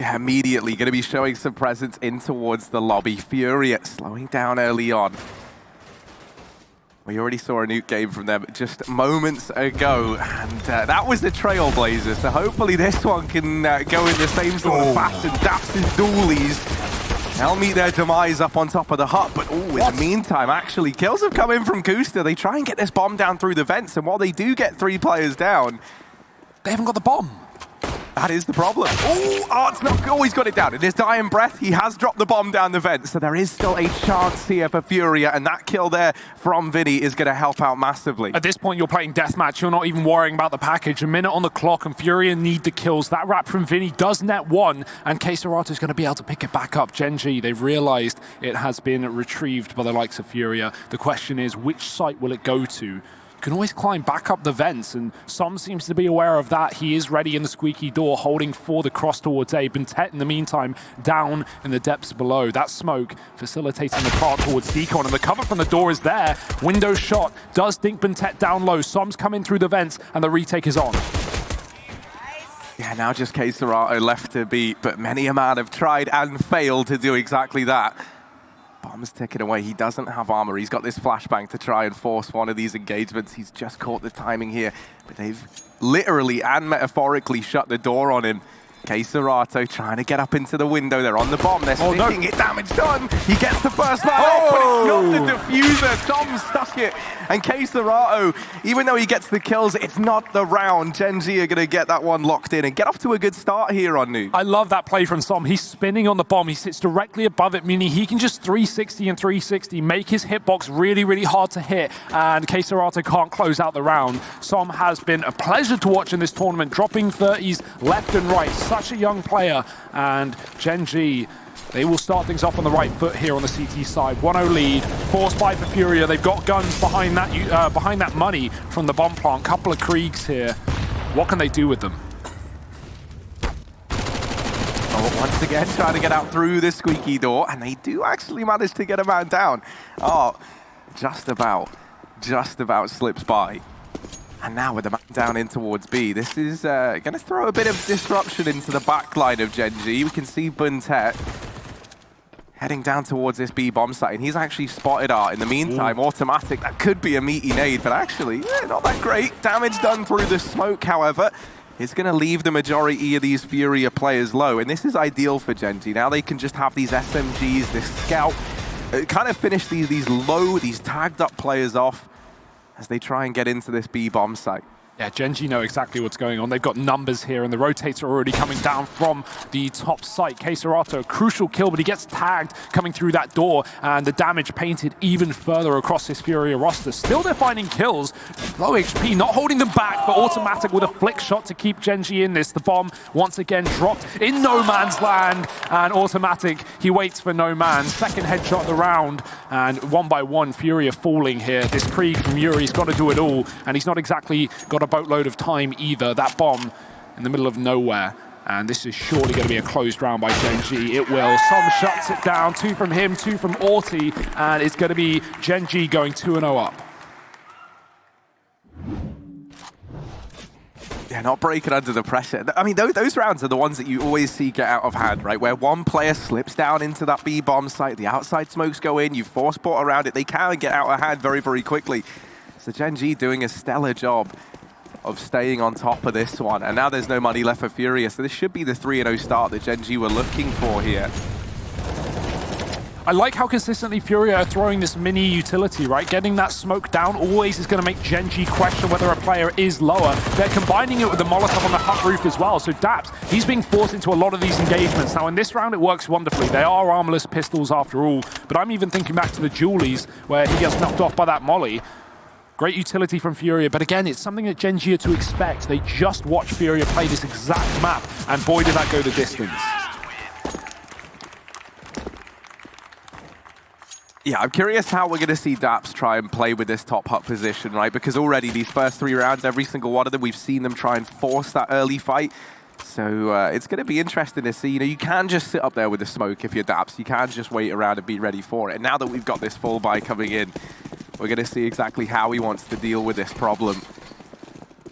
Yeah, immediately going to be showing some presence in towards the lobby. Furia slowing down early on. We already saw a Nuke game from them just moments ago, and that was the Trailblazer, so hopefully this one can go in the same sort of fashion. Daps and Doolies, they'll meet their demise up on top of the hut, but in the meantime, actually, kills have come in from Kusta. They try and get this bomb down through the vents, and while they do get 3 players down, they haven't got the bomb. That is the problem. Oh, it's not always got it down. In his dying breath, he has dropped the bomb down the vent, so there is still a chance here for Furia, and that kill there from Vinny is going to help out massively. At this point, you're playing deathmatch. You're not even worrying about the package. A minute on the clock, and Furia need the kills. That wrap from Vinny does net 1, and Keserato is going to be able to pick it back up. Gen.G, they've realized it has been retrieved by the likes of Furia. The question is, which site will it go to? Can always climb back up the vents, and Som seems to be aware of that. He is ready in the squeaky door, holding for the cross towards A. Bentet, in the meantime, down in the depths below. That smoke facilitating the path towards Deacon, and the cover from the door is there. Window shot does dink Bentet down low. Som's coming through the vents, and the retake is on. Yeah, now just Keserato left to beat, but many a man have tried and failed to do exactly that. Bomb's ticking away. He doesn't have armor. He's got this flashbang to try and force one of these engagements. He's just caught the timing here, but they've literally and metaphorically shut the door on him. Keserato trying to get up into the window. They're on the bomb. They're sticking it. Damage done. He gets the first man off, but it's not the diffuser. Tom stuck it. And Keserato, even though he gets the kills, it's not the round. Gen.G are going to get that one locked in and get off to a good start here on Nuke. I love that play from Som. He's spinning on the bomb. He sits directly above it, meaning he can just 360 and 360, make his hitbox really, really hard to hit, and Keserato can't close out the round. Som has been a pleasure to watch in this tournament, dropping 30s left and right. Such a young player, and Gen.G, they will start things off on the right foot here on the CT side. 1-0 lead, forced by for Furia. They've got guns behind that money from the bomb plant. Couple of Kriegs here. What can they do with them? Oh, once again, trying to get out through the squeaky door, and they do actually manage to get a man down. Oh, just about slips by. And now with the man down in towards B, this is going to throw a bit of disruption into the back line of Gen.G. We can see Bentet heading down towards this B bomb site, and he's actually spotted Art. In the meantime, automatic, that could be a meaty nade, but actually, not that great. Damage done through the smoke, however. It's going to leave the majority of these Furia players low, and this is ideal for Gen.G. Now they can just have these SMGs, this scout, kind of finish these tagged up players off as they try and get into this B bomb site. Yeah, Gen.G know exactly what's going on. They've got numbers here, and the rotates are already coming down from the top site. Keserato, a crucial kill, but he gets tagged coming through that door, and the damage painted even further across this Furia roster. Still, they're finding kills. Low HP, not holding them back, but automatic with a flick shot to keep Gen.G in this. The bomb, once again, dropped in no man's land, and automatic, he waits for no man. Second headshot of the round, and one by one, Furia falling here. This Krieg from Yuri's got to do it all, and he's not exactly got a boatload of time either. That bomb in the middle of nowhere, and this is surely going to be a closed round by Gen.G. It will. Som shuts it down. 2 from him, 2 from Orti, and it's going to be Gen.G going 2-0 up. Yeah, not breaking under the pressure. I mean, those rounds are the ones that you always see get out of hand, right? Where one player slips down into that B bomb site, the outside smokes go in, you force port around it, they can get out of hand very, very quickly. So Gen.G doing a stellar job of staying on top of this one. And now there's no money left for Furia, so this should be the 3-0 start that Gen.G were looking for here. I like how consistently Furia are throwing this mini utility, right? Getting that smoke down always is going to make Gen.G question whether a player is lower. They're combining it with the Molotov on the hut roof as well. So Daps, he's being forced into a lot of these engagements. Now in this round, it works wonderfully. They are armorless pistols after all. But I'm even thinking back to the Julies, where he gets knocked off by that molly. Great utility from Furia, but again, it's something that Gen.G are to expect. They just watch Furia play this exact map, and boy, did that go the distance. Yeah, I'm curious how we're going to see Daps try and play with this top hut position, right? Because already these first 3 rounds, every single one of them, we've seen them try and force that early fight. So it's going to be interesting to see. You know, you can just sit up there with the smoke if you're Daps. You can just wait around and be ready for it. And now that we've got this full buy coming in, we're going to see exactly how he wants to deal with this problem.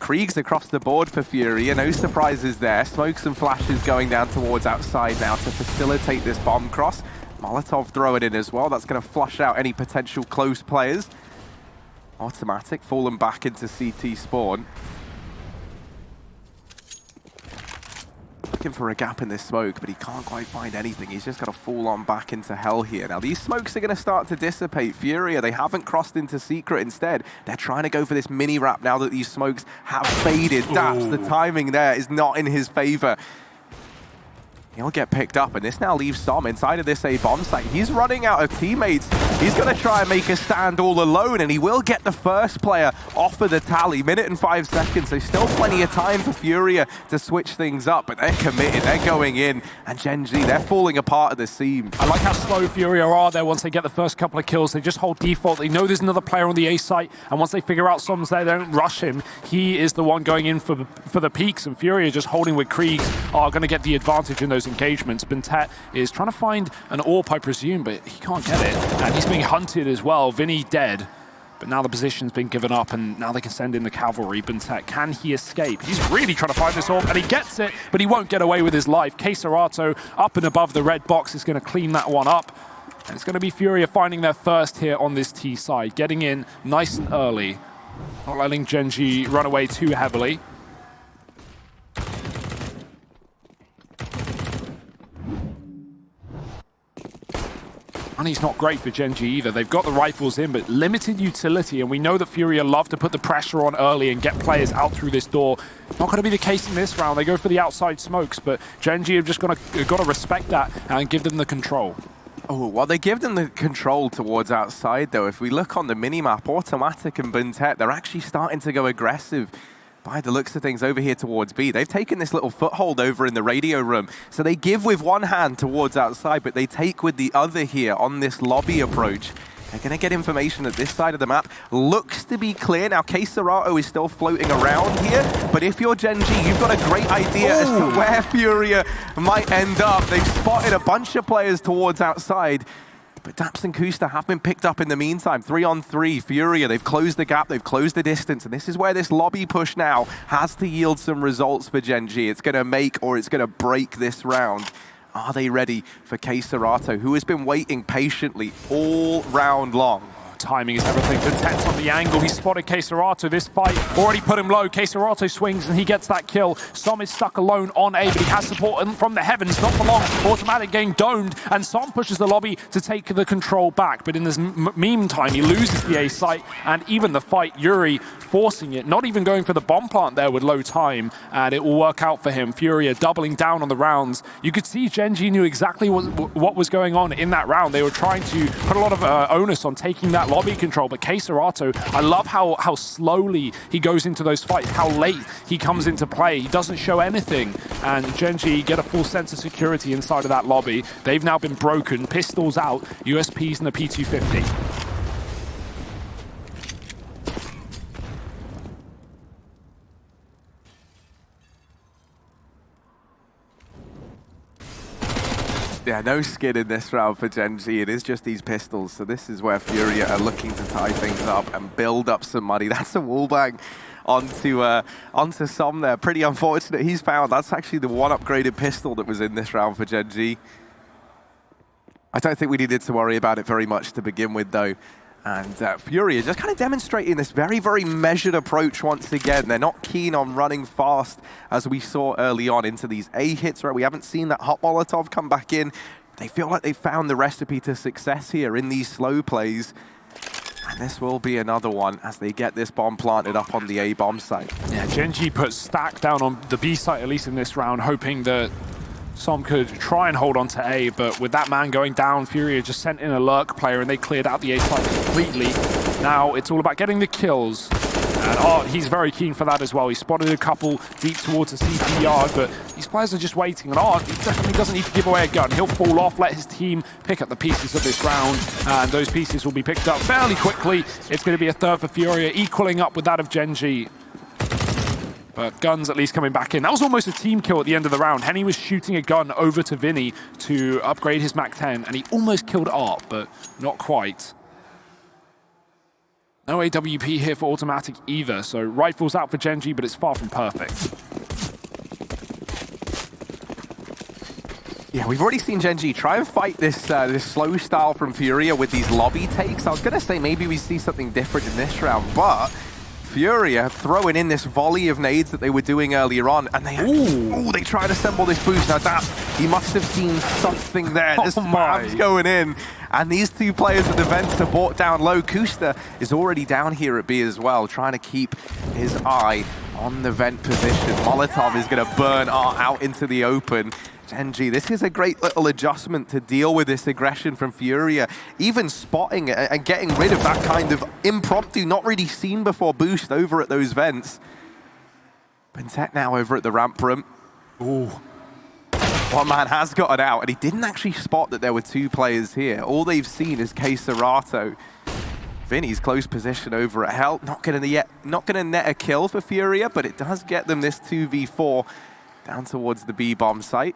Krieg's across the board for Furia. No surprises there. Smokes and flashes going down towards outside now to facilitate this bomb cross. Molotov throw it in as well. That's going to flush out any potential close players. Automatic falling back into CT spawn. Looking for a gap in this smoke, but he can't quite find anything. He's just got to fall on back into hell here. Now, these smokes are going to start to dissipate. Furia, they haven't crossed into secret. Instead, they're trying to go for this mini wrap now that these smokes have faded. Daps, the timing there is not in his favor. He'll get picked up, and this now leaves Som inside of this A bomb site. He's running out of teammates. He's going to try and make a stand all alone, and he will get the first player off of the tally. Minute and 5 seconds, so still plenty of time for Furia to switch things up, but they're committed, they're going in, and Gen.G, they're falling apart at the seam. I like how slow Furia are there once they get the first couple of kills. They just hold default. They know there's another player on the A site, and once they figure out Som's there, they don't rush him. He is the one going in for the peaks, and Furia just holding with Krieg are going to get the advantage in those engagements. Bentet is trying to find an AWP, I presume, but he can't get it. And he's being hunted as well. Vinny dead. But now the position's been given up, and now they can send in the cavalry. Bentet, can he escape? He's really trying to find this AWP, and he gets it, but he won't get away with his life. Queserato up and above the red box is going to clean that one up. And it's going to be Furia finding their first here on this T side, getting in nice and early. Not letting Gen.G run away too heavily. Money's not great for Gen.G either. They've got the rifles in, but limited utility, and we know that Furia love to put the pressure on early and get players out through this door. Not going to be the case in this round. They go for the outside smokes, but Gen.G have just got to respect that and give them the control. Oh, well, they give them the control towards outside, though. If we look on the minimap, Automatic and Bentet, they're actually starting to go aggressive. By the looks of things over here towards B, they've taken this little foothold over in the radio room. So they give with one hand towards outside, but they take with the other here on this lobby approach. They're going to get information that this side of the map looks to be clear. Now, Queserato is still floating around here, but if you're Gen.G, you've got a great idea as to where Furia might end up. They've spotted a bunch of players towards outside. But Daps and Kusta have been picked up in the meantime. 3-on-3, Furia, they've closed the gap, they've closed the distance, and this is where this lobby push now has to yield some results for Gen.G. It's going to make or it's going to break this round. Are they ready for Queserato, who has been waiting patiently all round long? Timing is everything. Bentet's on the angle. He spotted Queserato. This fight already put him low. Queserato swings and he gets that kill. Som is stuck alone on A, but he has support from the heavens. Not for long. Automatic getting domed, and Som pushes the lobby to take the control back. But in this meantime, he loses the A site and even the fight. Yuri forcing it, not even going for the bomb plant there with low time, and it will work out for him. Furia doubling down on the rounds. You could see Gen.G knew exactly what was going on in that round. They were trying to put a lot of onus on taking that lobby control, but Queserato, I love how slowly he goes into those fights, how late he comes into play. He doesn't show anything, and Gen.G get a full sense of security inside of that lobby. They've now been broken, pistols out, USPs and the P250. Yeah, no skid in this round for Gen.G. It is just these pistols. So this is where Furia are looking to tie things up and build up some money. That's a wallbang onto Som there. Pretty unfortunate he's found. That's actually the one upgraded pistol that was in this round for Gen.G. I don't think we needed to worry about it very much to begin with, though. And Furia just kind of demonstrating this very, very measured approach once again. They're not keen on running fast, as we saw early on, into these A hits, right? We haven't seen that hot Molotov come back in. They feel like they've found the recipe to success here in these slow plays. And this will be another one as they get this bomb planted up on the A bomb site. Yeah, Gen.G put Stack down on the B site, at least in this round, hoping that Som could try and hold on to A, but with that man going down, Furia just sent in a lurk player and they cleared out the A site completely. Now it's all about getting the kills. And Art, he's very keen for that as well. He spotted a couple deep towards the CT yard, but these players are just waiting. And Art, he definitely doesn't need to give away a gun. He'll fall off, let his team pick up the pieces of this round, and those pieces will be picked up fairly quickly. It's going to be a third for Furia, equaling up with that of Gen.G. But guns at least coming back in. That was almost a team kill at the end of the round. Henny was shooting a gun over to Vinny to upgrade his MAC-10, and he almost killed Art, but not quite. No AWP here for Automatic either, so rifles out for Gen.G, but it's far from perfect. Yeah, we've already seen Gen.G try and fight this this slow style from Furia with these lobby takes. I was going to say maybe we see something different in this round, but Furia throwing in this volley of nades that they were doing earlier on, and they try to assemble this boost. Now that, he must have seen something there. This spam's going in, and these two players at the vents are brought down low. Kusta is already down here at B as well, trying to keep his eye on the vent position. Molotov is going to burn out into the open. Gen.G, this is a great little adjustment to deal with this aggression from Furia, even spotting it and getting rid of that kind of impromptu, not really seen before boost over at those vents. Bentet now over at the ramp room. Ooh. One man has gotten out, and he didn't actually spot that there were two players here. All they've seen is K-Serato. Vinny's close position over at Hell. Not going to net a kill for Furia, but it does get them this 2v4 down towards the B-bomb site.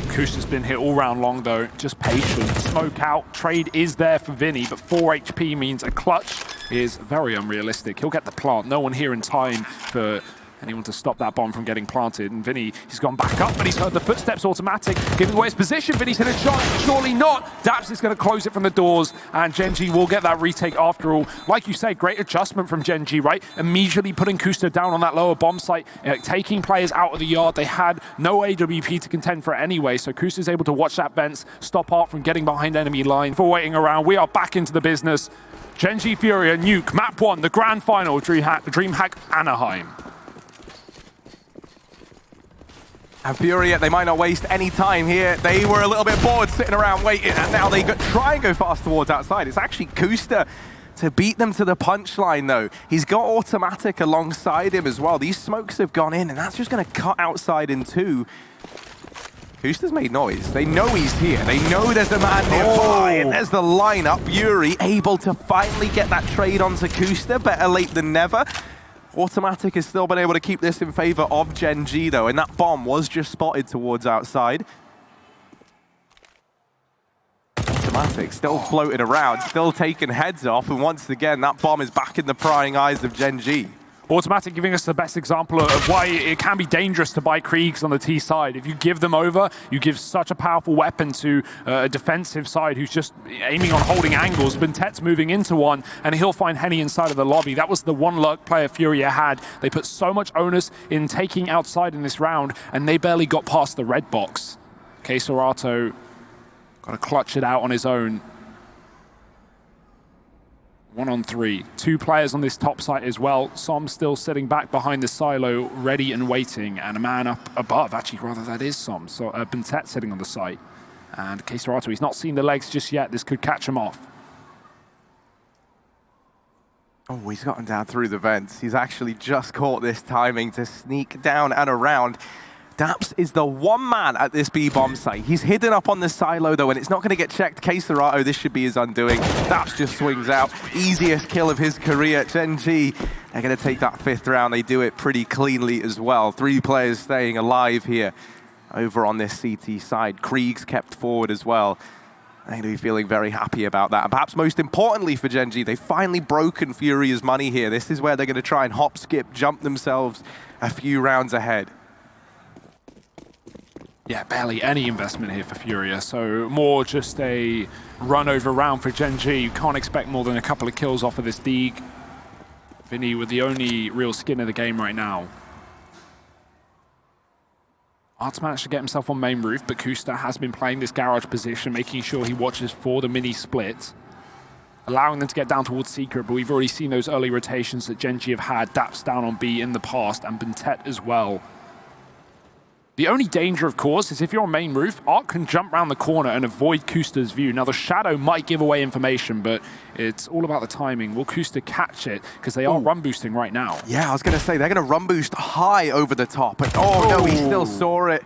Kusta's been hit all round long though, just patient. Smoke out, trade is there for Vinny, but 4 HP means a clutch is very unrealistic. He'll get the plant, no one here in time for anyone to stop that bomb from getting planted. And Vinny, he's gone back up, but he's heard the footsteps. Automatic, giving away his position. Vinny's hit a shot, surely not. Daps is going to close it from the doors, and Gen.G will get that retake after all. Like you say, great adjustment from Gen.G, right? Immediately putting Kusta down on that lower bomb site, taking players out of the yard. They had no AWP to contend for anyway, so Kusta's able to watch that vents, stop Art from getting behind enemy line. For waiting around, we are back into the business. Gen.G Furia, Nuke, map 1, the grand final, DreamHack Anaheim. And Furia, they might not waste any time here. They were a little bit bored sitting around waiting, and now they try and go fast towards outside. It's actually Kusta to beat them to the punchline, though. He's got Automatic alongside him as well. These smokes have gone in, and that's just going to cut outside in two. Kusta's made noise. They know he's here. They know there's a man nearby, and there's the lineup. Yuri able to finally get that trade onto Kusta. Better late than never. Automatic has still been able to keep this in favor of Gen.G, though, and that bomb was just spotted towards outside. Automatic still floating around, still taking heads off, and once again, that bomb is back in the prying eyes of Gen.G. Automatic giving us the best example of why it can be dangerous to buy Kriegs on the T side. If you give them over, you give such a powerful weapon to a defensive side who's just aiming on holding angles. Bentet's moving into one, and he'll find Henny inside of the lobby. That was the one luck player Furia had. They put so much onus in taking outside in this round, and they barely got past the red box. K-Serato got to clutch it out on his own. 1 on 3. 2 players on this top site as well. Som still sitting back behind the silo, ready and waiting, and a man up above. Actually, rather, that is Som. So Bentet sitting on the site. And K-Serato, he's not seen the legs just yet. This could catch him off. Oh, he's gotten down through the vents. He's actually just caught this timing to sneak down and around. Daps is the one man at this B-bomb site. He's hidden up on the silo, though, and it's not going to get checked. K-Serato, this should be his undoing. Daps just swings out. Easiest kill of his career. Gen.G, they're going to take that 5th round. They do it pretty cleanly as well. 3 players staying alive here over on this CT side. Kriegs kept forward as well. They're going to be feeling very happy about that. And perhaps most importantly for Gen.G, they've finally broken Furia's money here. This is where they're going to try and hop, skip, jump themselves a few rounds ahead. Yeah, barely any investment here for Furia, so more just a run-over round for Gen.G. You can't expect more than a couple of kills off of this Deeg. Vinny with the only real skin in the game right now. Art's managed to get himself on main roof, but Kusta has been playing this garage position, making sure he watches for the mini split, allowing them to get down towards Secret, but we've already seen those early rotations that Gen.G have had. Daps down on B in the past, and Bentet as well. The only danger, of course, is if you're on main roof, Art can jump around the corner and avoid Kusta's view. Now, the shadow might give away information, but it's all about the timing. Will Kusta catch it? Because they are run boosting right now. Yeah, I was going to say, they're going to run boost high over the top. And no, he still saw it.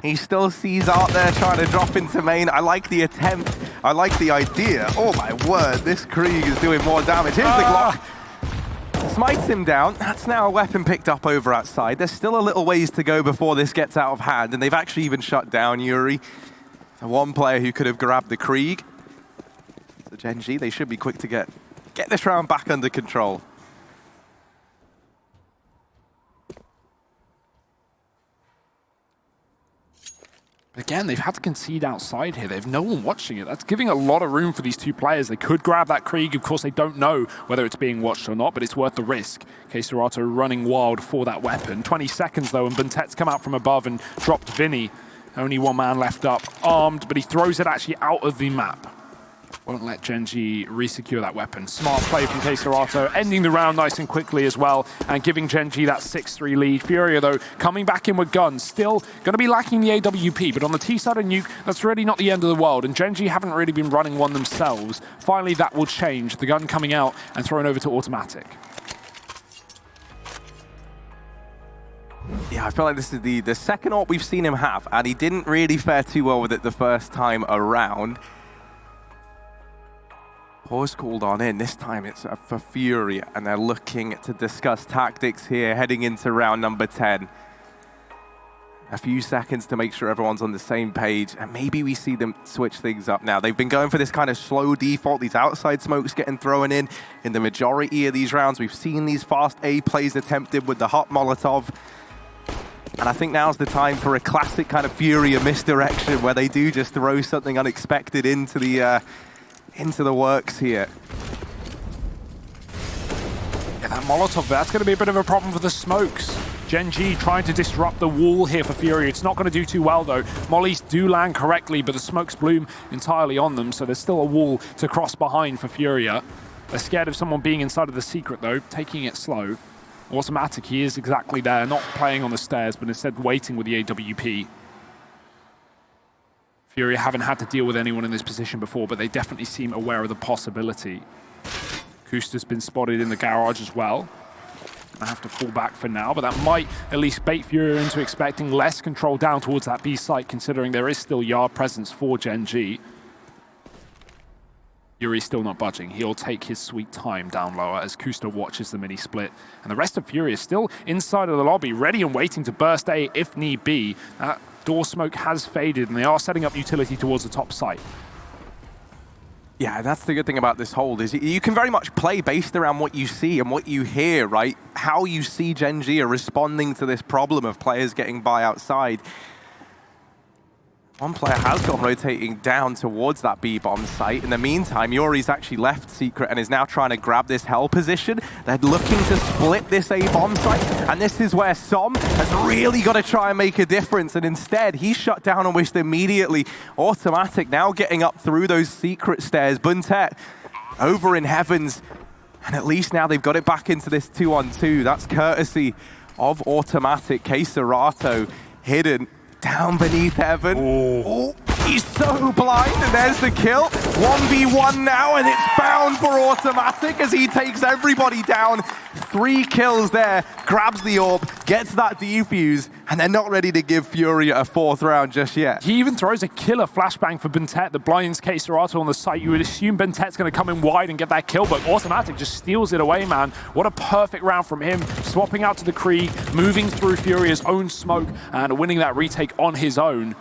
He still sees Art there trying to drop into main. I like the attempt. I like the idea. Oh, my word. This Krieg is doing more damage. Here's the Glock. Smites him down. That's now a weapon picked up over outside. There's still a little ways to go before this gets out of hand, and they've actually even shut down Yuri. The one player who could have grabbed the Krieg. So Gen.G, they should be quick to get this round back under control. Again, they've had to concede outside here. They have no one watching it. That's giving a lot of room for these two players. They could grab that Krieg. Of course, they don't know whether it's being watched or not, but it's worth the risk. K-Serato running wild for that weapon. 20 seconds, though, and Buntet's come out from above and dropped Vinny. Only one man left up, armed, but he throws it actually out of the map. Won't let Gen.G resecure that weapon. Smart play from K-Serato, ending the round nice and quickly as well, and giving Gen.G that 6-3 lead. Furia, though, coming back in with guns. Still going to be lacking the AWP, but on the T side of Nuke, that's really not the end of the world, and Gen.G haven't really been running one themselves. Finally, that will change. The gun coming out and thrown over to Automatic. Yeah, I feel like this is the second AWP we've seen him have, and he didn't really fare too well with it the first time around. Pause called on in. This time it's for Furia, and they're looking to discuss tactics here heading into round number 10. A few seconds to make sure everyone's on the same page, and maybe we see them switch things up now. They've been going for this kind of slow default, these outside smokes getting thrown in the majority of these rounds. We've seen these fast A plays attempted with the hot Molotov. And I think now's the time for a classic kind of Furia misdirection where they do just throw something unexpected into the works here. Yeah, that Molotov, that's going to be a bit of a problem for the smokes. Gen.G trying to disrupt the wall here for Furia. It's not going to do too well, though. Mollies do land correctly, but the smokes bloom entirely on them, so there's still a wall to cross behind for Furia. They're scared of someone being inside of the secret, though, taking it slow. Automatic, he is exactly there, not playing on the stairs, but instead waiting with the AWP. Furia haven't had to deal with anyone in this position before, but they definitely seem aware of the possibility. Kusta's been spotted in the garage as well. I have to fall back for now, but that might at least bait Furia into expecting less control down towards that B site, considering there is still yard presence for Gen.G. Yuri's still not budging. He'll take his sweet time down lower as Kusta watches the mini split. And the rest of Furia is still inside of the lobby, ready and waiting to burst A if need be. That door smoke has faded, and they are setting up utility towards the top site. Yeah, that's the good thing about this hold, is you can very much play based around what you see and what you hear, right? How you see Gen.G are responding to this problem of players getting by outside. One player has gone rotating down towards that B-bomb site. In the meantime, Yuri's actually left Secret and is now trying to grab this hell position. They're looking to split this A-bomb site, and this is where Som has really got to try and make a difference, and instead, he's shut down and wished immediately. Automatic now getting up through those secret stairs. Buntet over in heavens, and at least now they've got it back into this 2-on-2. That's courtesy of Automatic. K-Serato hidden down beneath heaven. Oh, he's so blind, and there's the kill. 1v1 now, and it's bound for Automatic as he takes everybody down. 3 kills there, grabs the orb, gets that defuse, and they're not ready to give Furia a 4th round just yet. He even throws a killer flashbang for Buntet that blinds K-Serato on the site. You would assume Buntet's going to come in wide and get that kill, but Automatic just steals it away, man. What a perfect round from him, swapping out to the Krieg, moving through Furia's own smoke, and winning that retake on his own.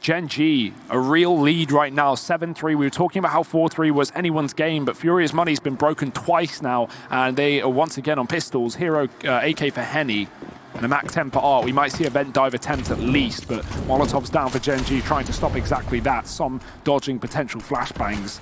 Gen.G, a real lead right now, 7-3. We were talking about how 4-3 was anyone's game, but Furia's money's been broken twice now, and they are once again on pistols. Hero AK for Henny, and a MAC-10 for Art. We might see a vent dive attempt at least, but Molotov's down for Gen.G, trying to stop exactly that. Some dodging potential flashbangs.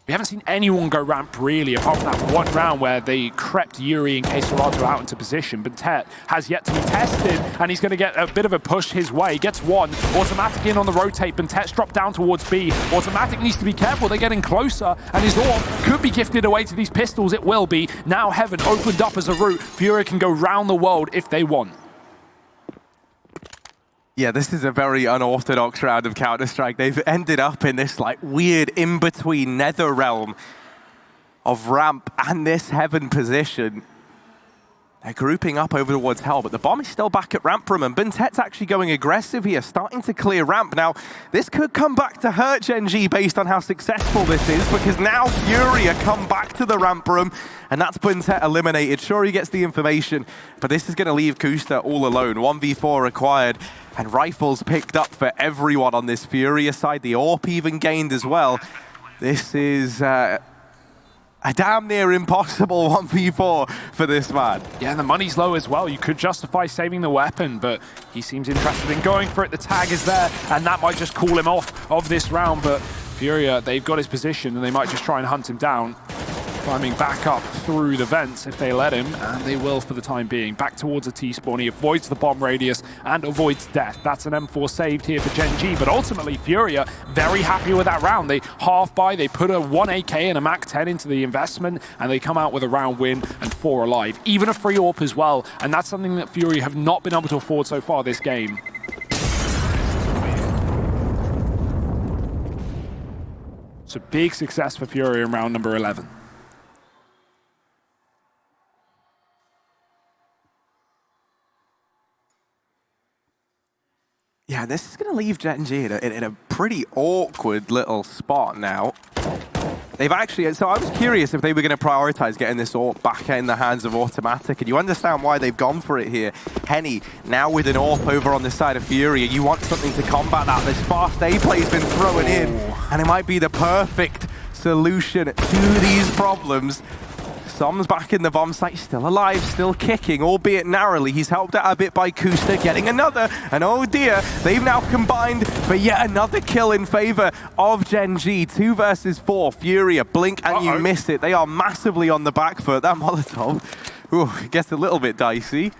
We haven't seen anyone go ramp, really, apart from that one round where they crept Yuri and K-Serato out into position. But Tet has yet to be tested, and he's going to get a bit of a push his way. Gets one. Automatic in on the rotate, but Tet's dropped down towards B. Automatic needs to be careful. They're getting closer, and his orb could be gifted away to these pistols. It will be. Now Heaven opened up as a route. Furia can go round the world if they want. Yeah, this is a very unorthodox round of Counter-Strike. They've ended up in this like weird in-between nether realm of ramp and this heaven position. They're grouping up over towards hell, but the bomb is still back at ramp room, and Buntet's actually going aggressive here, starting to clear ramp. Now, this could come back to hurt Gen.G based on how successful this is, because now Furia come back to the ramp room, and that's Buntet eliminated. Sure, he gets the information, but this is going to leave Kusta all alone. 1v4 required, and rifles picked up for everyone on this Furia side. The AWP even gained as well. This is a damn near impossible 1v4 for this man. Yeah, and the money's low as well. You could justify saving the weapon, but he seems interested in going for it. The tag is there, and that might just cool him off of this round. But Furia, they've got his position, and they might just try and hunt him down. Climbing back up through the vents if they let him, and they will for the time being. Back towards a T-spawn. He avoids the bomb radius and avoids death. That's an M4 saved here for Gen.G, but ultimately Furia very happy with that round. They half buy, they put a 1 AK and a Mac 10 into the investment, and they come out with a round win and 4 alive. Even a free AWP as well, and that's something that Furia have not been able to afford so far this game. It's a big success for Furia in round number 11. Yeah, this is going to leave Gen.G in a pretty awkward little spot now. They've actually, so I was curious if they were going to prioritize getting this AWP back in the hands of Automatic, and you understand why they've gone for it here. Henny, now with an AWP over on the side of Furia, you want something to combat that. This fast A play's been thrown in, and it might be the perfect solution to these problems. Som's back in the bomb site, still alive, still kicking, albeit narrowly. He's helped out a bit by Kusta, getting another, and oh dear, they've now combined for yet another kill in favor of Gen.G. 2 versus 4, Furia, blink and you miss it. They are massively on the back foot. That Molotov, it gets a little bit dicey.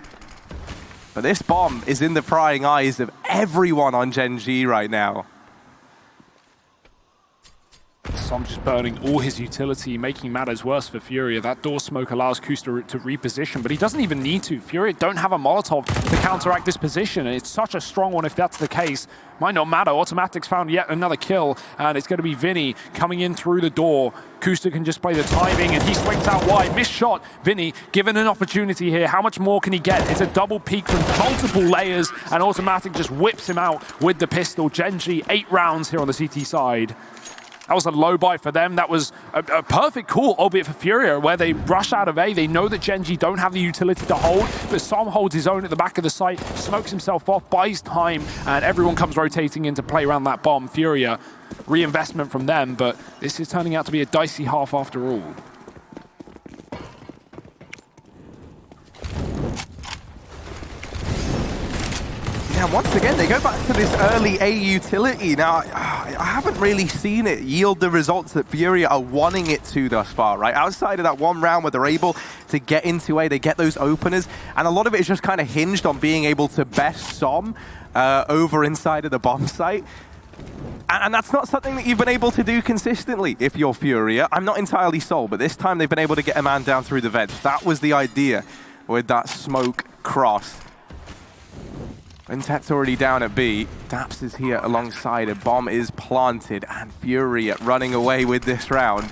But this bomb is in the prying eyes of everyone on Gen.G right now. Som just burning all his utility, making matters worse for Furia. That door smoke allows Kusta to reposition, but he doesn't even need to. Furia don't have a Molotov to counteract this position, and it's such a strong one if that's the case. Might not matter. Automatic's found yet another kill, and it's going to be Vinny coming in through the door. Kusta can just play the timing, and he swings out wide. Missed shot. Vinny given an opportunity here. How much more can he get? It's a double peek from multiple layers, and Automatic just whips him out with the pistol. Gen.G, 8 rounds here on the CT side. That was a low buy for them. That was a perfect call, albeit for Furia, where they rush out of A. They know that Gen.G don't have the utility to hold, but Som holds his own at the back of the site, smokes himself off, buys time, and everyone comes rotating in to play around that bomb. Furia, reinvestment from them, but this is turning out to be a dicey half after all. Yeah, once again, they go back to this early A utility. Now, I haven't really seen it yield the results that Furia are wanting it to thus far, right? Outside of that one round where they're able to get into A, they get those openers, and a lot of it is just kind of hinged on being able to best Som over inside of the bomb site. And that's not something that you've been able to do consistently if you're Furia. I'm not entirely sold, but this time they've been able to get a man down through the vent. That was the idea with that smoke cross. Bentet's already down at B. Daps is here alongside. A bomb is planted, and Furia running away with this round.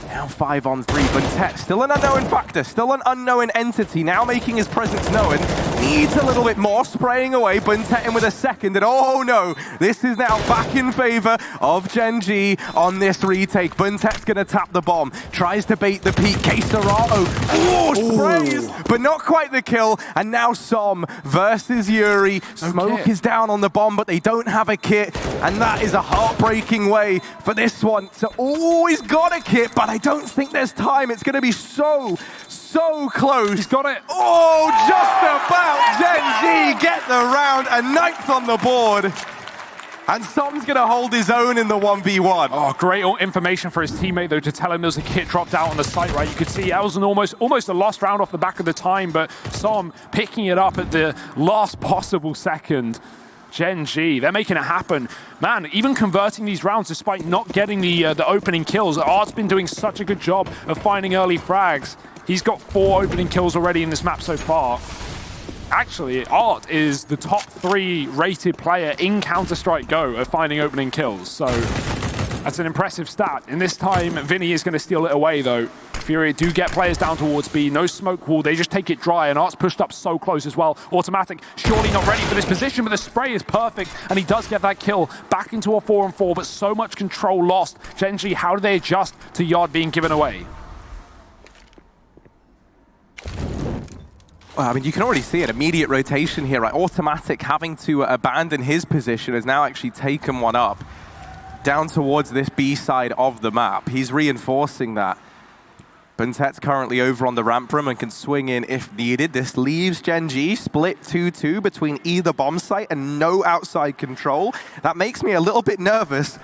Now 5 on 3. Bentet, still an unknown factor, still an unknown entity, now making his presence known. Needs a little bit more, spraying away. Bentet in with a second, and oh no, this is now back in favor of Gen.G on this retake. Bentet's gonna tap the bomb, tries to bait the peak. Keserato, sprays, but not quite the kill. And now Som versus Yuri. Smoke is down on the bomb, but they don't have a kit, and that is a heartbreaking way for this one to always got a kit, but I don't think there's time. It's going to be so close. He's got it. Oh, just about. Gen.G get the round, a 9th on the board. And Som's going to hold his own in the 1v1. Oh, great information for his teammate, though, to tell him there's a kit dropped out on the site, right? You could see that was an almost a lost round off the back of the time, but Som picking it up at the last possible second. Gen.G, they're making it happen. Man, even converting these rounds despite not getting the opening kills. Art's been doing such a good job of finding early frags. He's got 4 opening kills already in this map so far. Actually, Art is the top 3 rated player in Counter-Strike Go of finding opening kills. So that's an impressive stat. In this time, Vinny is going to steal it away, though. Furia do get players down towards B. No smoke wall. They just take it dry, and Art's pushed up so close as well. Automatic surely not ready for this position, but the spray is perfect, and he does get that kill. Back into a 4-on-4, but so much control lost. Gen.G, how do they adjust to Yard being given away? Well, I mean, you can already see it. Immediate rotation here, right? Automatic having to abandon his position has now actually taken one up. down towards this B side of the map. He's reinforcing that. Buntet's currently over on the ramp room and can swing in if needed. This leaves Gen.G split 2-2 between either bomb site and no outside control. That makes me a little bit nervous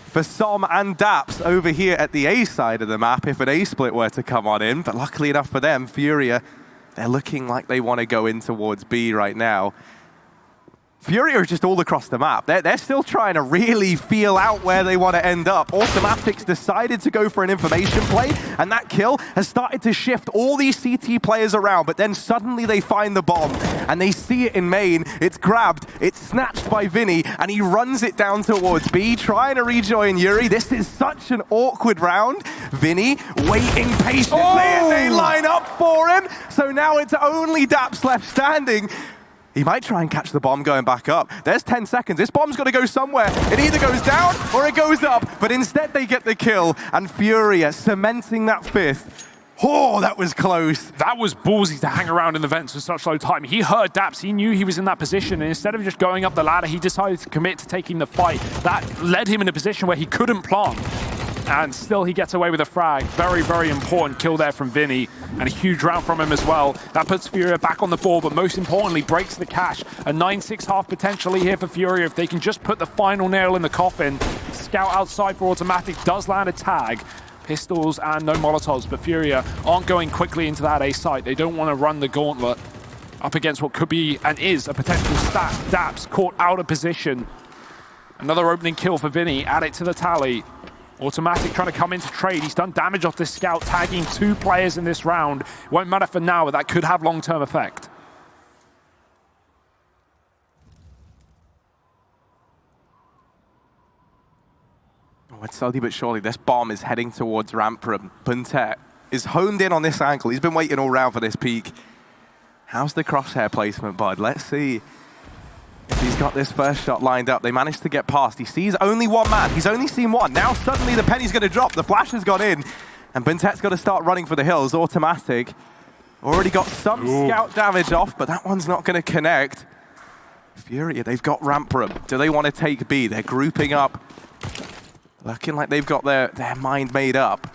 for Som and Daps over here at the A side of the map if an A split were to come on in. But luckily enough for them, Furia, they're looking like they want to go in towards B right now. Furia is just all across the map. They're still trying to really feel out where they want to end up. Automatics decided to go for an information play, and that kill has started to shift all these CT players around, but then suddenly they find the bomb, and they see it in main. It's grabbed, it's snatched by Vinny, and he runs it down towards B, trying to rejoin Yuri. This is such an awkward round. Vinny waiting patiently, and they line up for him. So now it's only Daps left standing. He might try and catch the bomb going back up. There's 10 seconds. This bomb's got to go somewhere. It either goes down or it goes up, but instead they get the kill, and Furia cementing that 5th. Oh, that was close. That was ballsy to hang around in the vents for such low time. He heard Daps, he knew he was in that position, and instead of just going up the ladder, he decided to commit to taking the fight. That led him in a position where he couldn't plant. And still he gets away with a frag. Very, very important kill there from Vinny. And a huge round from him as well. That puts Furia back on the board, but most importantly, breaks the cash. A 9-6 half potentially here for Furia if they can just put the final nail in the coffin. Scout outside for Automatic does land a tag. Pistols and no Molotovs, but Furia aren't going quickly into that A site. They don't want to run the gauntlet up against what could be and is a potential stack. Daps caught out of position. Another opening kill for Vinny. Add it to the tally. Automatic trying to come into trade. He's done damage off this scout, tagging 2 players in this round. Won't matter for now, but that could have long-term effect. Oh, and slowly but surely, this bomb is heading towards ramp room. Buntet is honed in on this angle. He's been waiting all round for this peak. How's the crosshair placement, bud? Let's see. If he's got this first shot lined up, they managed to get past. He sees only one man. He's only seen one. Now suddenly the penny's going to drop. The flash has gone in, and Buntet's got to start running for the hills. Automatic already got some scout damage off, but that one's not going to connect. Furia, they've got ramp room. Do they want to take B? They're grouping up, looking like they've got their mind made up.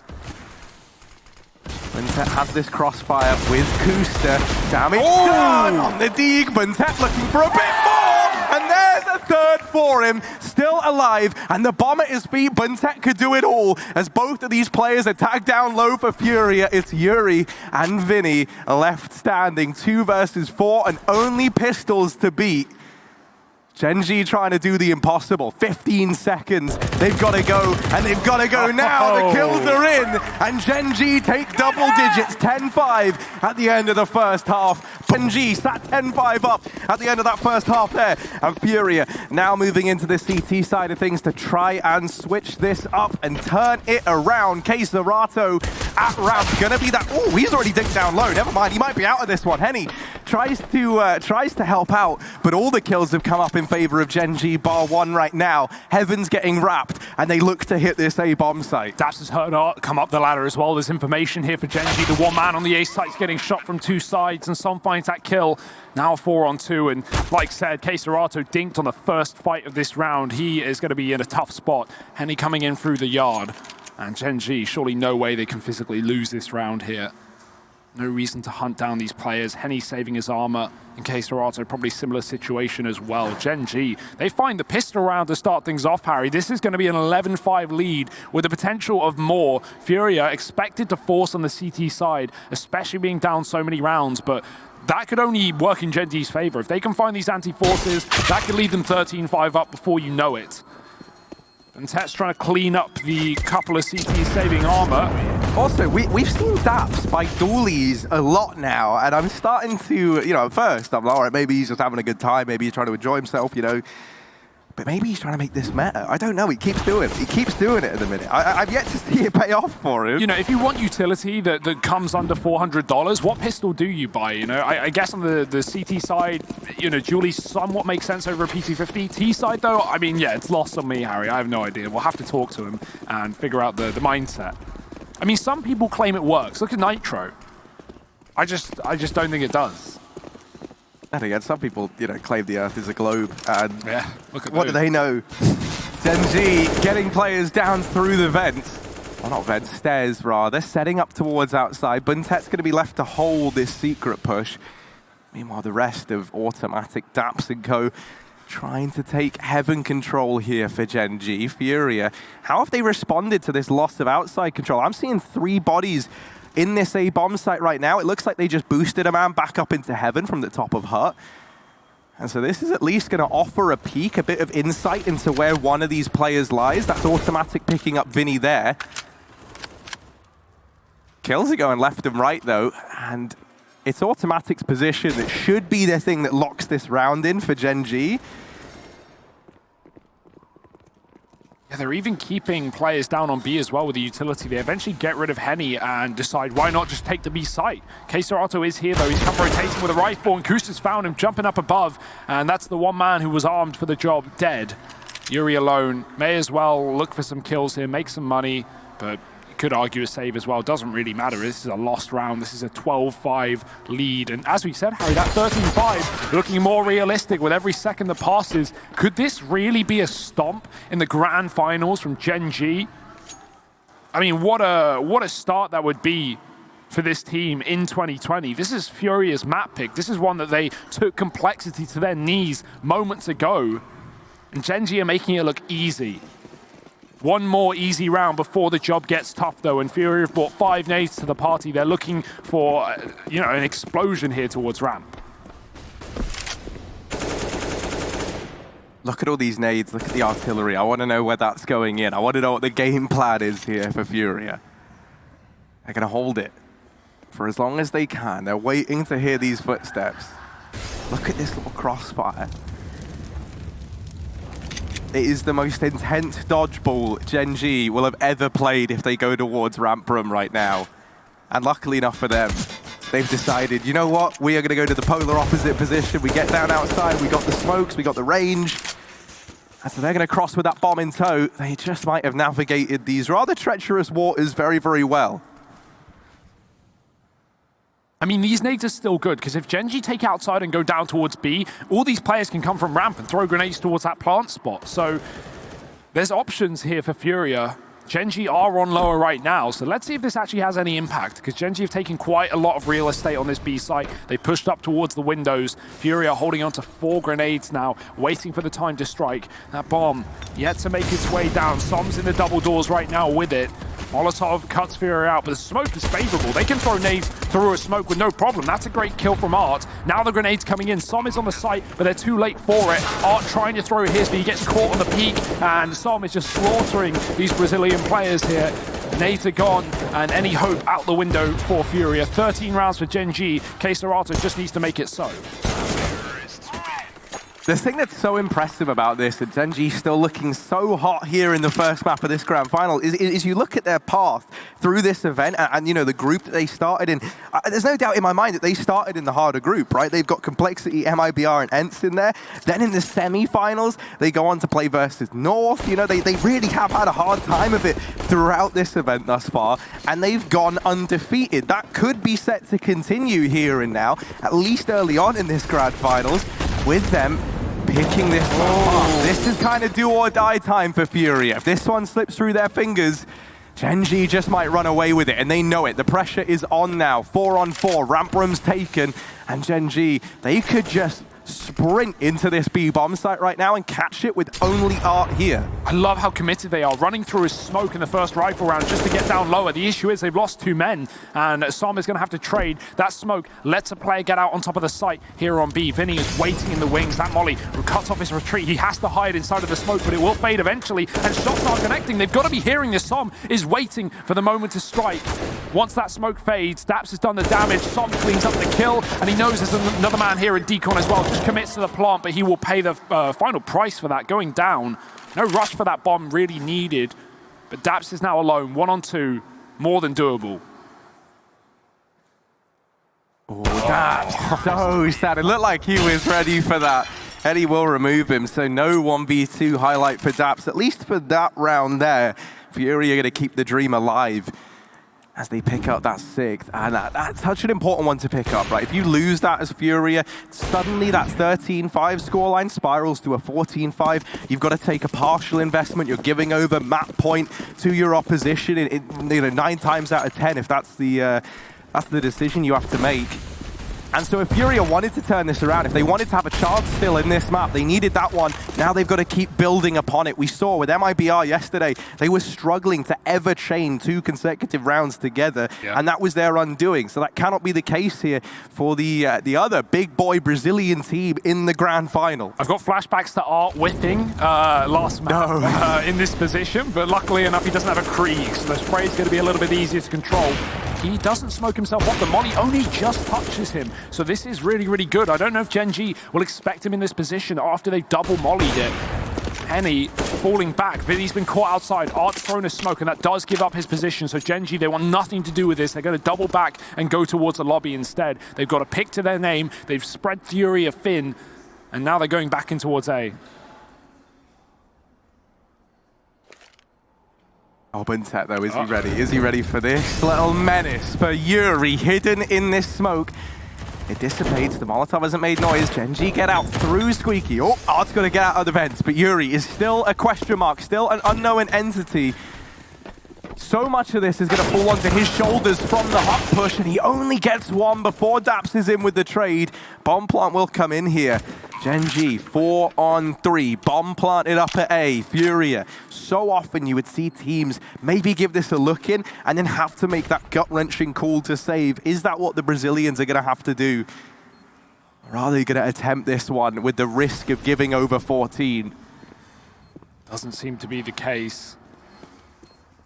Buntet has this crossfire with Kuster. Damage done on the Deeg. Buntet looking for a bit more. And there's a 3rd for him, still alive, and the bomb at his feet. Buntet could do it all, as both of these players are tagged down low for Furia. It's Yuri and Vinny left standing, 2 versus 4, and only pistols to beat. Gen.G trying to do the impossible. 15 seconds. They've got to go, and they've got to go now. The kills are in, and Gen.G take double digits, 10-5 at the end of the first half. Gen.G sat 10-5 up at the end of that first half there. And Furia now moving into the CT side of things to try and switch this up and turn it around. Keserato at ramp. Gonna be that. Oh, he's already dinked down low. Never mind, he might be out of this one. Henny tries to help out, but all the kills have come up in favor of Gen.G bar 1 right now. Heaven's getting wrapped, and they look to hit this A bomb site. Daps has heard come up the ladder as well. There's information here for Gen.G. The one man on the A site's getting shot from 2 sides, and Som finds that kill. Now 4-on-2, and like said, Keserato dinked on the first fight of this round. He is going to be in a tough spot. Henny coming in through the yard, and Gen.G, surely no way they can physically lose this round here. No reason to hunt down these players. Henny saving his armor. And Keserato, probably similar situation as well. Gen.G, they find the pistol round to start things off, Harry. This is going to be an 11-5 lead with the potential of more. Furia expected to force on the CT side, especially being down so many rounds, but that could only work in Gen.G's favor. If they can find these anti-forces, that could lead them 13-5 up before you know it. And Tet's trying to clean up the couple of CTs saving armor. Also, we've seen Daps by dualies a lot now, and I'm starting to, at first I'm like, all right, maybe he's just having a good time, maybe he's trying to enjoy himself, but maybe he's trying to make this meta. I don't know, he keeps doing it. He keeps doing it at the minute. I've yet to see it pay off for him. If you want utility that comes under $400, what pistol do you buy? I guess on the CT side, dually somewhat makes sense over a P250. T side though, I mean, yeah, it's lost on me, Harry. I have no idea. We'll have to talk to him and figure out the mindset. I mean, some people claim it works. Look at Nitro. I just don't think it does. And again, some people, claim the Earth is a globe, and yeah, look at what do they know? Gen.G getting players down through the vents. Well, not vents, stairs rather. Setting up towards outside. Buntet's going to be left to hold this secret push. Meanwhile, the rest of Automatic, Daps and co trying to take heaven control here for Gen.G. Furia, how have they responded to this loss of outside control? I'm seeing 3 bodies in this A bomb site right now. It looks like they just boosted a man back up into heaven from the top of hut. And so this is at least going to offer a peek, a bit of insight into where one of these players lies. That's Automatic picking up Vinny there. Kills are going left and right though, and it's Automatic's position that should be the thing that locks this round in for Gen.G. Yeah, they're even keeping players down on B as well with the utility. They eventually get rid of Henny and decide why not just take the B site. Keserato is here though. He's come rotating with a rifle, and Kusta's found him jumping up above, and that's the one man who was armed for the job dead. Yuri alone. May as well look for some kills here, make some money, but could argue a save as well. Doesn't really matter. This is a lost round. This is a 12-5 lead. And as we said, Harry, that 13-5 looking more realistic with every second that passes. Could this really be a stomp in the grand finals from Gen.G? I mean, what a start that would be for this team in 2020. This is Furia's map pick. This is one that they took complexity to their knees moments ago. And Gen.G are making it look easy. One more easy round before the job gets tough, though, and Furia have brought 5 nades to the party. They're looking for, an explosion here towards ramp. Look at all these nades, look at the artillery. I want to know where that's going in. I want to know what the game plan is here for Furia. They're going to hold it for as long as they can. They're waiting to hear these footsteps. Look at this little crossfire. It is the most intense dodgeball Gen.G will have ever played if they go towards ramp room right now. And luckily enough for them, they've decided, you know what? We are going to go to the polar opposite position. We get down outside, we got the smokes, we got the range. And so they're going to cross with that bomb in tow. They just might have navigated these rather treacherous waters very, very well. I mean, these nades are still good, because if Gen.G take outside and go down towards B, all these players can come from ramp and throw grenades towards that plant spot. So there's options here for Furia. Gen.G are on lower right now, so let's see if this actually has any impact, because Gen.G have taken quite a lot of real estate on this B site. They pushed up towards the windows. Furia holding on to 4 grenades now, waiting for the time to strike. That bomb yet to make its way down. Som's in the double doors right now with it. Molotov cuts Furia out, but the smoke is favorable. They can throw nades through a smoke with no problem. That's a great kill from Art. Now the grenade's coming in. Som is on the site, but they're too late for it. Art trying to throw his, but he gets caught on the peak, and Som is just slaughtering these Brazilian players here. Nades are gone, and any hope out the window for Furia. 13 rounds for Gen.G. Keserato just needs to make it so. The thing that's so impressive about this, and Gen.G still looking so hot here in the first map of this grand final, is you look at their path through this event and the group that they started in. There's no doubt in my mind that they started in the harder group, right? They've got Complexity, MIBR, and ENCE in there. Then in the semi-finals, they go on to play versus North. They really have had a hard time of it throughout this event thus far, and they've gone undefeated. That could be set to continue here and now, at least early on in this grand finals, with them picking this one up. This is kind of do or die time for Furia. If this one slips through their fingers, Gen.G just might run away with it, and they know it. The pressure is on now. 4-on-4, ramp room's taken, and Gen.G, they could just sprint into this B bomb site right now and catch it with only Art here. I love how committed they are, running through his smoke in the first rifle round just to get down lower. The issue is they've lost 2 men, and Som is going to have to trade. That smoke lets a player get out on top of the site here on B. Vinny is waiting in the wings. That molly cuts off his retreat. He has to hide inside of the smoke, but it will fade eventually, and shots are connecting. They've got to be hearing this. Som is waiting for the moment to strike. Once that smoke fades, Daps has done the damage. Som cleans up the kill, and he knows there's another man here in Decon as well. Just commits to the plant, but he will pay the final price for that, going down. No rush for that bomb really needed, but Daps is now alone. 1-on-2, more than doable. Oh, that's so sad. It looked like he was ready for that. Eddie will remove him, so no 1v2 highlight for Daps, at least for that round there. Furia are going to keep the dream alive. as they pick up that 6th. And that's such an important one to pick up, right? If you lose that as Furia, suddenly that 13-5 scoreline spirals to a 14-5. You've got to take a partial investment. You're giving over map point to your opposition in 9 times out of 10, if that's the decision you have to make. And so if Furia wanted to turn this around, if they wanted to have a chance still in this map, they needed that one. Now they've got to keep building upon it. We saw with MIBR yesterday, they were struggling to ever chain 2 consecutive rounds together, and that was their undoing. So that cannot be the case here for the other big boy Brazilian team in the grand final. I've got flashbacks to Art whipping last map in this position, but luckily enough he doesn't have a Krieg, so the spray is going to be a little bit easier to control. He doesn't smoke himself off. The molly only just touches him. So this is really, really good. I don't know if Gen.G will expect him in this position after they've double mollied it. Henny falling back. Vinny's been caught outside. Art's thrown a smoke, and that does give up his position. So Gen.G, they want nothing to do with this. They're going to double back and go towards the lobby instead. They've got a pick to their name. They've spread Furia Finn, and now they're going back in towards A. Obentet though, is he ready? Is he ready for this? Little menace for Yuri, hidden in this smoke. It dissipates, the Molotov hasn't made noise. Gen.G get out through Squeaky. Oh, Art's gonna get out of the vents, but Yuri is still a question mark, still an unknown entity. So much of this is gonna fall onto his shoulders from the hot push, and he only gets one before Daps is in with the trade. Bomb plant will come in here. Gen.G, 4 on 3, bomb planted up at A, Furia. So often you would see teams maybe give this a look in and then have to make that gut-wrenching call to save. Is that what the Brazilians are gonna have to do? Or are they gonna attempt this one with the risk of giving over 14? Doesn't seem to be the case.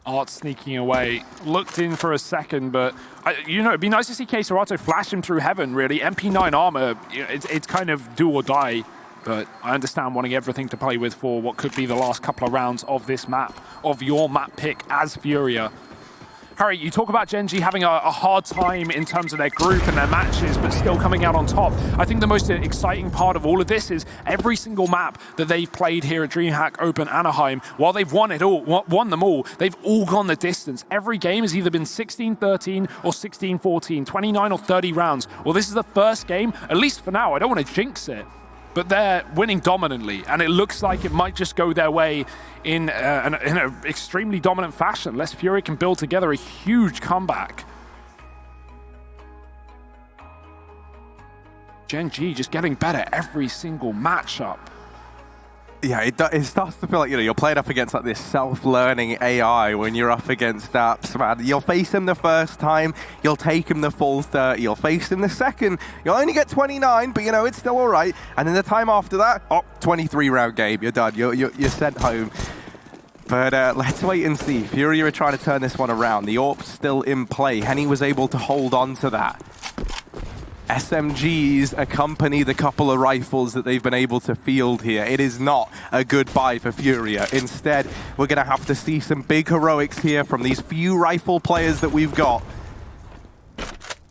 Art sneaking away, looked in for a second, but it'd be nice to see Keserato flash him through heaven, really. MP9 armor, it's kind of do or die, but I understand wanting everything to play with for what could be the last couple of rounds of this map, of your map pick as Furia. Harry, you talk about Gen.G having a hard time in terms of their group and their matches, but still coming out on top. I think the most exciting part of all of this is every single map that they've played here at DreamHack Open Anaheim, while they've won them all, they've all gone the distance. Every game has either been 16-13 or 16-14, 29 or 30 rounds. Well, this is the first game, at least for now, I don't want to jinx it, but they're winning dominantly, and it looks like it might just go their way in an extremely dominant fashion, unless Furia can build together a huge comeback. Gen.G just getting better every single matchup. Yeah, it starts to feel like, you're playing up against like this self-learning AI when you're up against Daps, man. You'll face him the first time, you'll take him the full 30. You'll face him the second, you'll only get 29, but it's still all right. And then the time after that, 23-round game, you're done. You're sent home. But let's wait and see. Furia are trying to turn this one around. The AWP's still in play. Henny was able to hold on to that. SMGs accompany the couple of rifles that they've been able to field here. It is not a good buy for Furia. Instead, we're going to have to see some big heroics here from these few rifle players that we've got.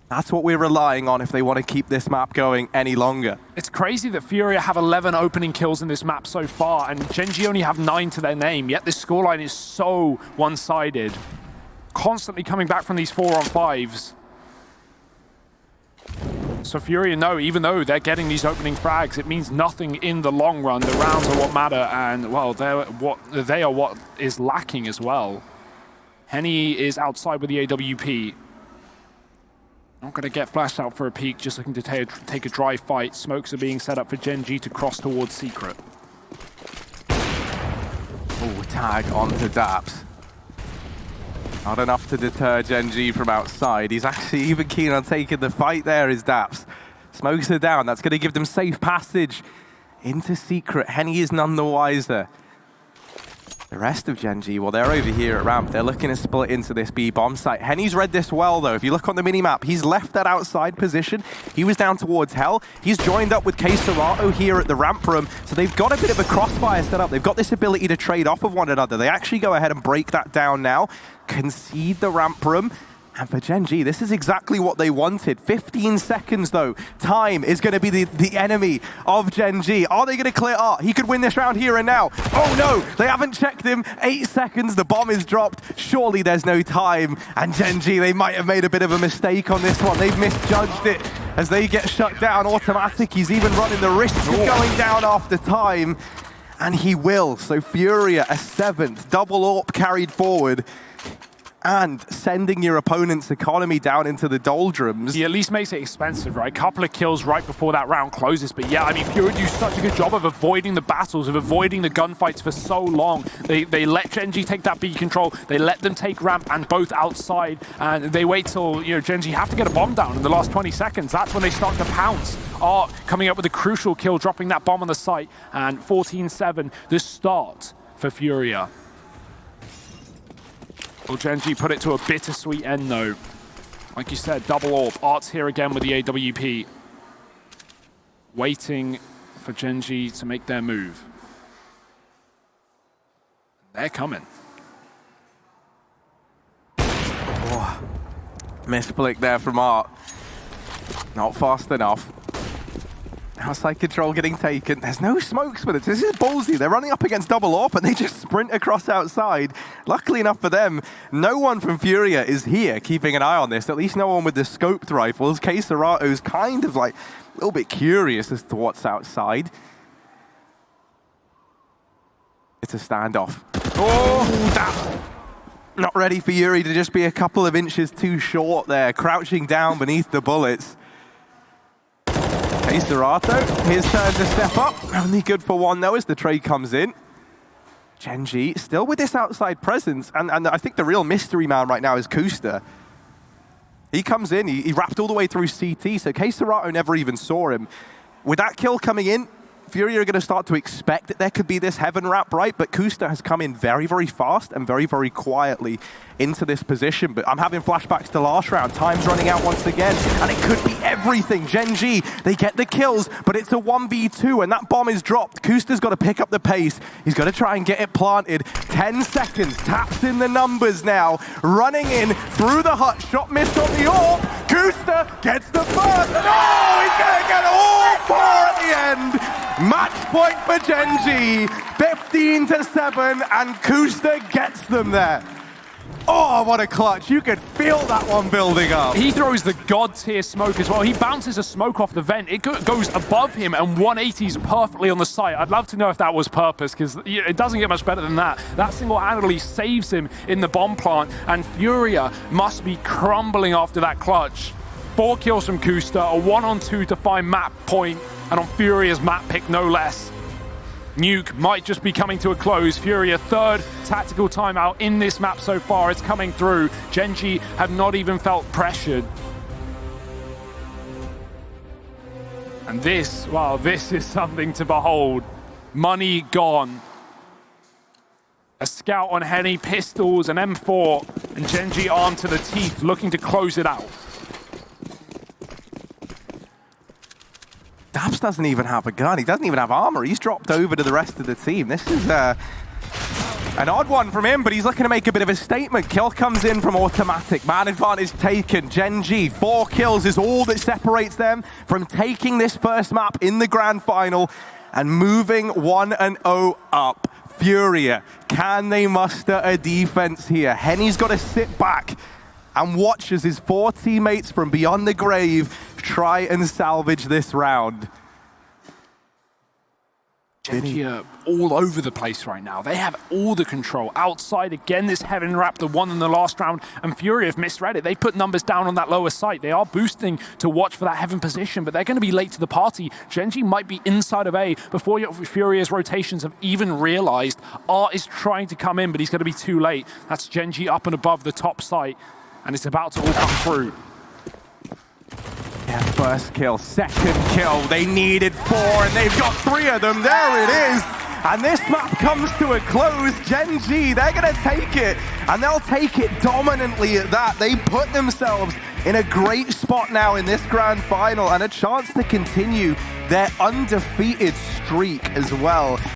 That's what we're relying on if they want to keep this map going any longer. It's crazy that Furia have 11 opening kills in this map so far, and Gen.G only have 9 to their name, yet this scoreline is so one-sided. Constantly coming back from these 4-on-5s. So Furia know, even though they're getting these opening frags, it means nothing in the long run. The rounds are what matter, and well, they are what is lacking as well. Henny is outside with the AWP. Not going to get flashed out for a peek, just looking to take a dry fight. Smokes are being set up for Gen.G to cross towards Secret. Oh, tag onto Daps. Not enough to deter Gen.G from outside. He's actually even keen on taking the fight there, is Daps. Smokes are down. That's going to give them safe passage into Secret. Henny is none the wiser. The rest of Gen.G, well, they're over here at ramp. They're looking to split into this B bomb site. Henny's read this well, though. If you look on the minimap, he's left that outside position. He was down towards Hell. He's joined up with Keserato here at the ramp room. So they've got a bit of a crossfire set up. They've got this ability to trade off of one another. They actually go ahead and break that down now, concede the ramp room, And for Gen.G, this is exactly what they wanted. 15 seconds, though. Time is going to be the enemy of Gen.G. Are they going to clear art? He could win this round here and now. Oh, no. They haven't checked him. 8 seconds. The bomb is dropped. Surely there's no time. And Gen.G, they might have made a bit of a mistake on this one. They've misjudged it as they get shut down. Automatic. He's even running the risk of going down after time. And he will. So Furia, a 7th. Double AWP carried forward. And sending your opponent's economy down into the doldrums. He at least makes it expensive, right? Couple of kills right before that round closes. But yeah, I mean, Furia do such a good job of avoiding the battles, of avoiding the gunfights for so long. They let Gen.G take that B control. They let them take ramp and both outside. And they wait till, Gen.G have to get a bomb down in the last 20 seconds. That's when they start to pounce. Art coming up with a crucial kill, dropping that bomb on the site. And 14-7, the start for Furia. Will Gen.G put it to a bittersweet end, though? Like you said, double AWP. Art's here again with the AWP. Waiting for Gen.G to make their move. They're coming. Oh, misflick there from Art. Not fast enough. Outside control getting taken. There's no smokes with it. This is ballsy. They're running up against double AWP and they just sprint across outside. Luckily enough for them, no one from Furia is here keeping an eye on this. At least no one with the scoped rifles. K-Serato's kind of like a little bit curious as to what's outside. It's a standoff. Oh, that. Not ready for Yuri to just be a couple of inches too short there, crouching down beneath the bullets. K-Serato, his turn to step up. Only good for one, though, as the trade comes in. Gen.G still with this outside presence, and I think the real mystery man right now is Kusta. He comes in, he wrapped all the way through CT, so K-Serato never even saw him. With that kill coming in, Furia are going to start to expect that there could be this heaven wrap, right? But Kusta has come in very, very fast and very, very quietly into this position. But I'm having flashbacks to last round. Time's running out once again, and it could be everything. Gen.G, they get the kills, but it's a 1v2, and that bomb is dropped. Kusta's got to pick up the pace. He's got to try and get it planted. 10 seconds, taps in the numbers now. Running in through the hut, shot missed on the AWP. Kusta gets the first, and oh, he's going to get all 4 at the end. Match point for Gen.G, 15-7, and Kusta gets them there. Oh, what a clutch. You could feel that one building up. He throws the god tier smoke as well. He bounces a smoke off the vent. It goes above him and 180s perfectly on the site. I'd love to know if that was purpose, because it doesn't get much better than that. That single-handedly saves him in the bomb plant, and Furia must be crumbling after that clutch. 4 kills from Kusta, a 1-on-2 to find map point, and on Furia's map pick, no less. Nuke might just be coming to a close. Furia, 3rd tactical timeout in this map so far. It's coming through. Gen.G have not even felt pressured. And this, wow, this is something to behold. Money gone. A scout on Henny, pistols, an M4, and Gen.G armed to the teeth, looking to close it out. Dabs doesn't even have a gun. He doesn't even have armor. He's dropped over to the rest of the team. This is an odd one from him, but he's looking to make a bit of a statement. Kill comes in from Automatic. Man advantage taken. Gen.G, 4 kills is all that separates them from taking this first map in the grand final and moving 1-0 up. Furia, can they muster a defense here? Henny's got to sit back and watch as his 4 teammates from beyond the grave try and salvage this round. Gen.G are all over the place right now. They have all the control. Outside, again, this heaven wrap, the one in the last round, and Furia have misread it. They put numbers down on that lower site. They are boosting to watch for that heaven position, but they're going to be late to the party. Gen.G might be inside of A before Furia's rotations have even realized. Art is trying to come in, but he's going to be too late. That's Gen.G up and above the top site, and it's about to all come through. Yeah, first kill, second kill. They needed 4, and they've got 3 of them. There it is. And this map comes to a close. Gen.G, they're going to take it, and they'll take it dominantly at that. They put themselves in a great spot now in this grand final, and a chance to continue their undefeated streak as well.